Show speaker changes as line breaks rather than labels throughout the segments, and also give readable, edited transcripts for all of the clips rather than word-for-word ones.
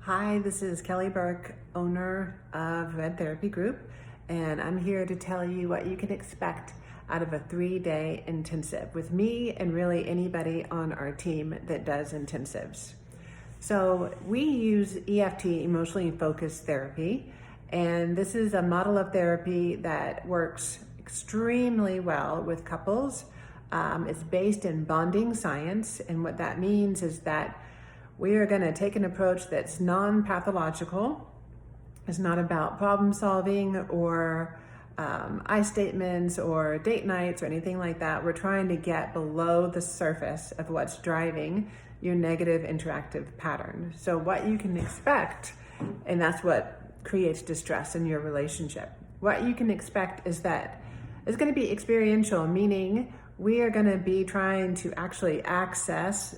Hi, this is Kelly Burke, owner of Red Therapy Group, and I'm here to tell you what you can expect out of a 3-day intensive with me and really anybody on our team that does intensives. So we use EFT, emotionally focused therapy, and this is a model of therapy that works extremely well with couples. It's based in bonding science, and what that means is that we are going to take an approach that's non-pathological. It's not about problem solving or I statements or date nights or anything like that. We're trying to get below the surface of what's driving your negative interactive pattern. So what you can expect, and that's what creates distress in your relationship. What you can expect is that it's going to be experiential, meaning we are going to be trying to actually access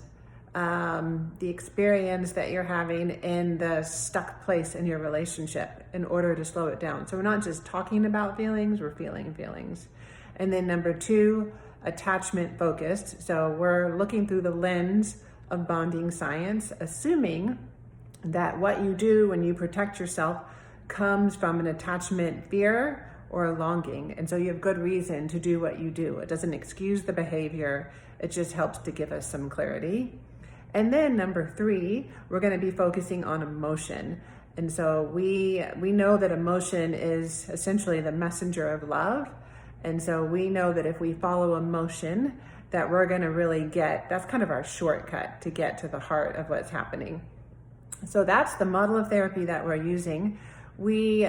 the experience that you're having in the stuck place in your relationship in order to slow it down. So we're not just talking about feelings, we're feeling feelings. And then number 2, attachment focused. So we're looking through the lens of bonding science, assuming that what you do when you protect yourself comes from an attachment fear or a longing. And so you have good reason to do what you do. It doesn't excuse the behavior, it just helps to give us some clarity. And then number 3, we're going to be focusing on emotion. And so we know that emotion is essentially the messenger of love. And so we know that if we follow emotion, that we're going to really that's kind of our shortcut to get to the heart of what's happening. So that's the model of therapy that we're using. It's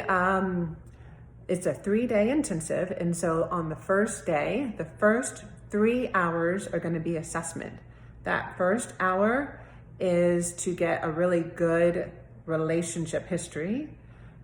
a 3-day intensive. And so on the first day, the first 3 hours are going to be assessment. That first hour is to get a really good relationship history.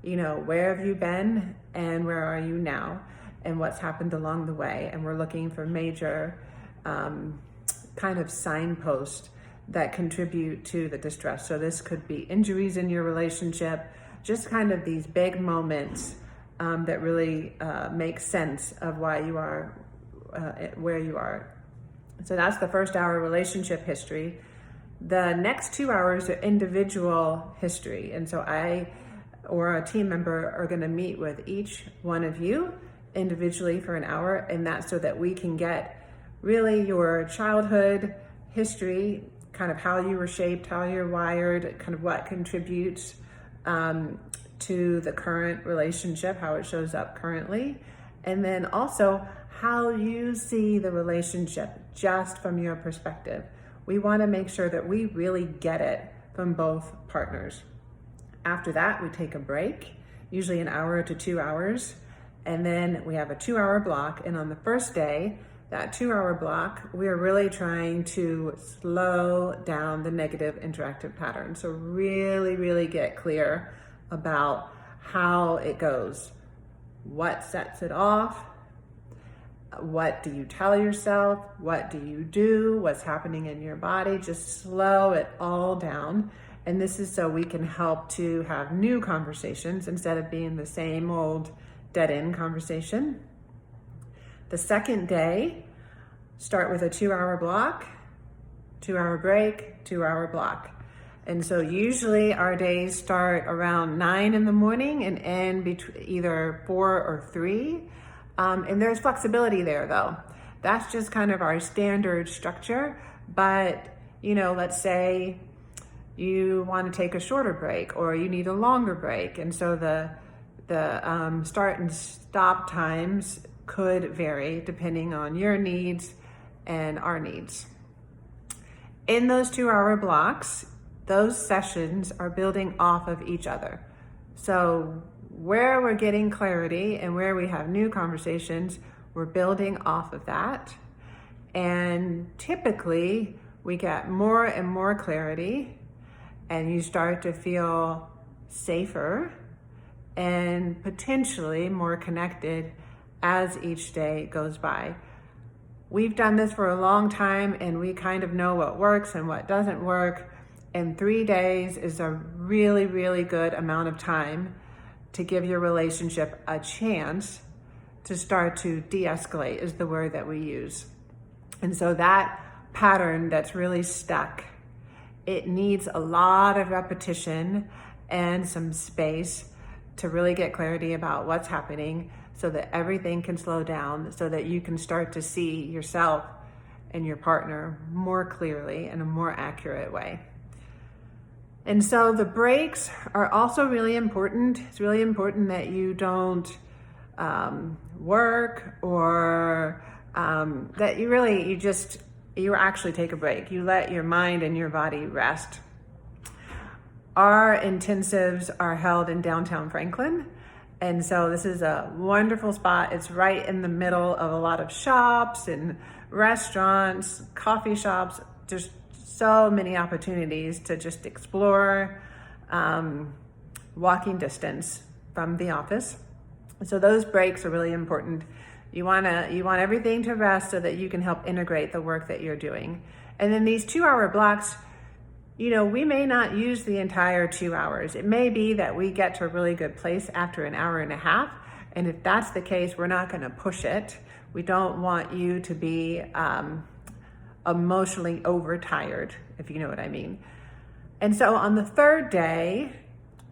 You know, where have you been and where are you now and what's happened along the way. And we're looking for major kind of signposts that contribute to the distress. So this could be injuries in your relationship, just kind of these big moments that really make sense of why you are where you are. So that's the first hour, relationship history. The next 2 hours are individual history. And so I or a team member are going to meet with each one of you individually for an hour. And that's so that we can get really your childhood history, kind of how you were shaped, how you're wired, kind of what contributes to the current relationship, how it shows up currently. And then also how you see the relationship just from your perspective. We want to make sure that we really get it from both partners. After that, we take a break, usually an hour to 2 hours, and then we have a 2-hour block. And on the first day, that 2-hour block, we are really trying to slow down the negative interactive pattern. So really, really get clear about how it goes. What sets it off? What do you tell yourself? What do you do? What's happening in your body? Just slow it all down. And this is so we can help to have new conversations instead of being the same old dead-end conversation. The second day, start with a 2-hour block, 2-hour break, 2-hour block. And so usually our days start around 9 in the morning and end between either 4 or 3. And there's flexibility there though. That's just kind of our standard structure. But, you know, let's say you want to take a shorter break or you need a longer break. And so the start and stop times could vary depending on your needs and our needs. In those 2-hour blocks, those sessions are building off of each other. So where we're getting clarity and where we have new conversations, we're building off of that. And typically we get more and more clarity and you start to feel safer and potentially more connected as each day goes by. We've done this for a long time and we kind of know what works and what doesn't work. And 3 days is a really, really good amount of time to give your relationship a chance to start to de-escalate is the word that we use. And so that pattern that's really stuck it needs a lot of repetition and some space to really get clarity about what's happening so that everything can slow down, so that you can start to see yourself and your partner more clearly in a more accurate way. And so the breaks are also really important. It's really important that you don't work or that you actually take a break. You let your mind and your body rest. Our intensives are held in downtown Franklin. And so this is a wonderful spot. It's right in the middle of a lot of shops and restaurants, coffee shops. There's so many opportunities to just explore, walking distance from the office. So those breaks are really important. You want everything to rest so that you can help integrate the work that you're doing. And then these 2-hour blocks, we may not use the entire 2 hours. It may be that we get to a really good place after an hour and a half. And if that's the case, we're not going to push it. We don't want you to be emotionally overtired, if you know what I mean. And so on the third day,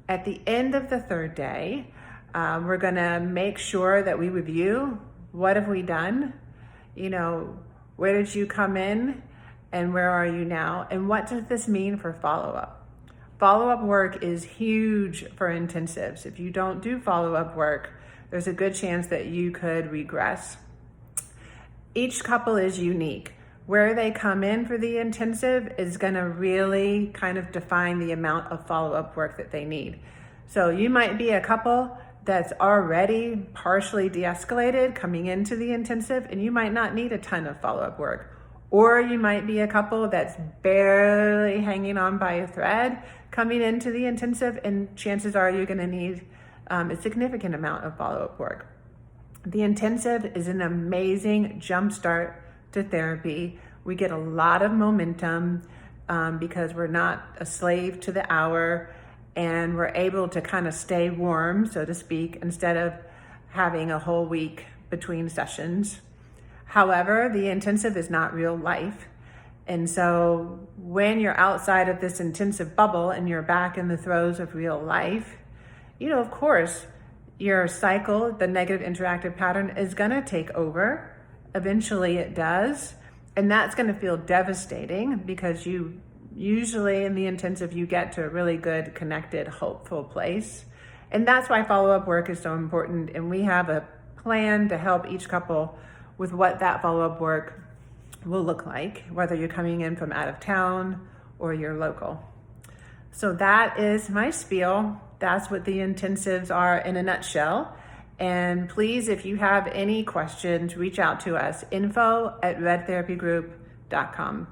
at the end of the third day, we're going to make sure that we review what have we done, where did you come in and where are you now, and what does this mean for follow-up? Follow-up work is huge for intensives. If you don't do follow-up work, there's a good chance that you could regress. Each couple is unique. Where they come in for the intensive is going to really kind of define the amount of follow-up work that they need. So you might be a couple that's already partially de-escalated coming into the intensive, and you might not need a ton of follow-up work. Or you might be a couple that's barely hanging on by a thread coming into the intensive, and chances are you're going to need a significant amount of follow-up work. The intensive is an amazing jumpstart to therapy. We get a lot of momentum because we're not a slave to the hour, and we're able to kind of stay warm, so to speak, instead of having a whole week between sessions. However, the intensive is not real life. And so when you're outside of this intensive bubble and you're back in the throes of real life, of course, your cycle, the negative interactive pattern, is going to take over. Eventually it does. And that's going to feel devastating because you usually in the intensive, you get to a really good, connected, hopeful place. And that's why follow-up work is so important. And we have a plan to help each couple with what that follow-up work will look like, whether you're coming in from out of town or you're local. So that is my spiel. That's what the intensives are in a nutshell. And please, if you have any questions, reach out to us, info@redtherapygroup.com.